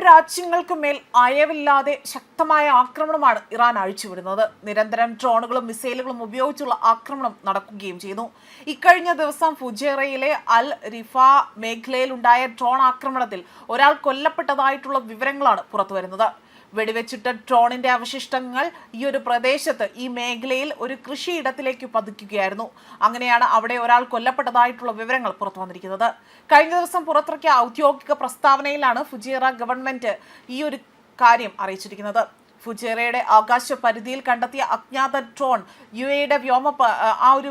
രാജ്യങ്ങൾക്ക് മേൽ അയവില്ലാതെ ശക്തമായ ആക്രമണമാണ് ഇറാൻ അഴിച്ചുവിടുന്നത്. നിരന്തരം ഡ്രോണുകളും മിസൈലുകളും ഉപയോഗിച്ചുള്ള ആക്രമണം നടക്കുകയും ചെയ്യുന്നു. ഇക്കഴിഞ്ഞ ദിവസം ഫുജേറയിലെ അൽ റിഫ മേഖലയിൽ ഉണ്ടായ ഡ്രോൺ ആക്രമണത്തിൽ ഒരാൾ കൊല്ലപ്പെട്ടതായിട്ടുള്ള വിവരങ്ങളാണ് പുറത്തുവരുന്നത്. വെടിവെച്ചിട്ട ഡ്രോണിന്റെ അവശിഷ്ടങ്ങൾ ഈ ഒരു പ്രദേശത്ത് ഈ മേഖലയിൽ ഒരു കൃഷിയിടത്തിലേക്ക് പതിക്കുകയായിരുന്നു. അങ്ങനെയാണ് അവിടെ ഒരാൾ കൊല്ലപ്പെട്ടതായിട്ടുള്ള വിവരങ്ങൾ പുറത്തു വന്നിരിക്കുന്നത്. കഴിഞ്ഞ ദിവസം പുറത്തിറക്കിയ ഔദ്യോഗിക പ്രസ്താവനയിലാണ് ഫുജേറ ഗവൺമെന്റ് ഈ ഒരു കാര്യം അറിയിച്ചിരിക്കുന്നത്. ഫുജേറയുടെ ആകാശ പരിധിയിൽ കണ്ടെത്തിയ അജ്ഞാത ഡ്രോൺ യുഎയുടെ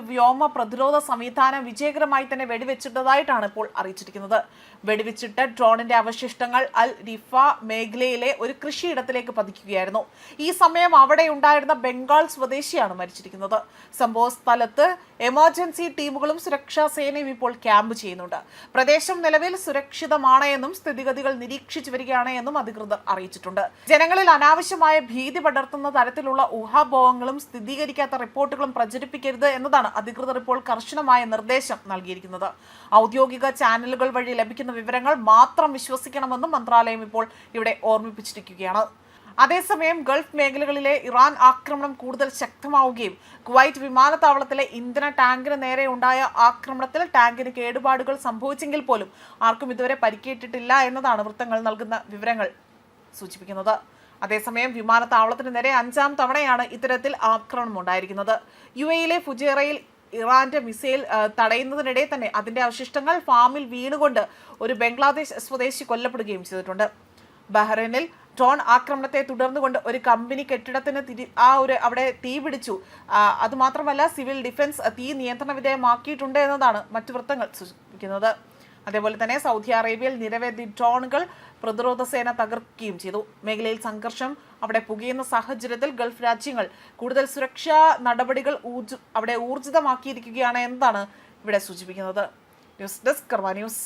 വ്യോമ പ്രതിരോധ സംവിധാനം വിജയകരമായി തന്നെ വെടിവെച്ചിട്ടതായിട്ടാണ് ഇപ്പോൾ അറിയിച്ചിരിക്കുന്നത്. വെടിവെച്ചിട്ട് ഡ്രോണിന്റെ അവശിഷ്ടങ്ങൾ അൽ റിഫ മേഖലയിലെ ഒരു കൃഷിയിടത്തിലേക്ക് പതിക്കുകയായിരുന്നു. ഈ സമയം അവിടെ ഉണ്ടായിരുന്ന ബംഗാൾ സ്വദേശിയാണ് മരിച്ചിരിക്കുന്നത്. സംഭവ സ്ഥലത്ത് എമർജൻസി ടീമുകളും സുരക്ഷാ സേനയും ഇപ്പോൾ ക്യാമ്പ് ചെയ്യുന്നുണ്ട്. പ്രദേശം നിലവിൽ സുരക്ഷിതമാണ് എന്നും സ്ഥിതിഗതികൾ നിരീക്ഷിച്ചു വരികയാണ് എന്നും അധികൃതർ അറിയിച്ചിട്ടുണ്ട്. ജനങ്ങളിൽ അനാവശ്യമായ ഭീതി പടർത്തുന്ന തരത്തിലുള്ള ഊഹാപോഹങ്ങളും സ്ഥിരീകരിക്കാത്ത റിപ്പോർട്ടുകളും പ്രചരിപ്പിക്കരുത് എന്നതാണ് അധികൃതർ ഇപ്പോൾ കർശനമായ നിർദ്ദേശം നൽകിയിരിക്കുന്നത്. ഔദ്യോഗിക ചാനലുകൾ വഴി ലഭിക്കുന്ന വിവരങ്ങൾ മാത്രം വിശ്വസിക്കണമെന്നും മന്ത്രാലയം ഇപ്പോൾ ഇവിടെ ഓർമ്മിപ്പിച്ചിരിക്കുകയാണ്. അതേസമയം ഗൾഫ് മേഖലകളിലെ ഇറാൻ ആക്രമണം കൂടുതൽ ശക്തമാവുകയും കുവൈറ്റ് വിമാനത്താവളത്തിലെ ഇന്ധന ടാങ്കിന് നേരെ ഉണ്ടായ ആക്രമണത്തിൽ ടാങ്കിന് കേടുപാടുകൾ സംഭവിച്ചെങ്കിൽ പോലും ആർക്കും ഇതുവരെ പരിക്കേറ്റിട്ടില്ല എന്നതാണ് വൃത്തങ്ങൾ നൽകുന്ന വിവരങ്ങൾ സൂചിപ്പിക്കുന്നത്. അതേസമയം വിമാനത്താവളത്തിന് നേരെ 5ാം തവണയാണ് ഇത്തരത്തിൽ ആക്രമണം ഉണ്ടായിരിക്കുന്നത്. യുഎയിലെ ഫുജേറയിൽ ഇറാന്റെ മിസൈൽ തടയുന്നതിനിടെ തന്നെ അതിന്റെ അവശിഷ്ടങ്ങൾ ഫാമിൽ വീണുകൊണ്ട് ഒരു ബംഗ്ലാദേശ് സ്വദേശി കൊല്ലപ്പെടുകയും ചെയ്തിട്ടുണ്ട്. ബഹ്റൈനിൽ ഡ്രോൺ ആക്രമണത്തെ തുടർന്നുകൊണ്ട് ഒരു കമ്പനി കെട്ടിടത്തിന് അവിടെ തീ പിടിച്ചു. അതുമാത്രമല്ല സിവിൽ ഡിഫൻസ് തീ നിയന്ത്രണ വിധേയമാക്കിയിട്ടുണ്ട് എന്നതാണ് മറ്റു വൃത്തങ്ങൾ സൂചിപ്പിക്കുന്നത്. അതേപോലെ തന്നെ സൗദി അറേബ്യയിൽ നിരവധി ഡ്രോണുകൾ പ്രതിരോധ സേന തകർക്കുകയും ചെയ്തു. മേഖലയിൽ സംഘർഷം അവിടെ പുകയുന്ന സാഹചര്യത്തിൽ ഗൾഫ് രാജ്യങ്ങൾ കൂടുതൽ സുരക്ഷാ നടപടികൾ ഊർജിതമാക്കിയിരിക്കുകയാണ് എന്നതാണ് ഇവിടെ സൂചിപ്പിക്കുന്നത്. ന്യൂസ് ഡെസ്ക് കർമ്മ ന്യൂസ്.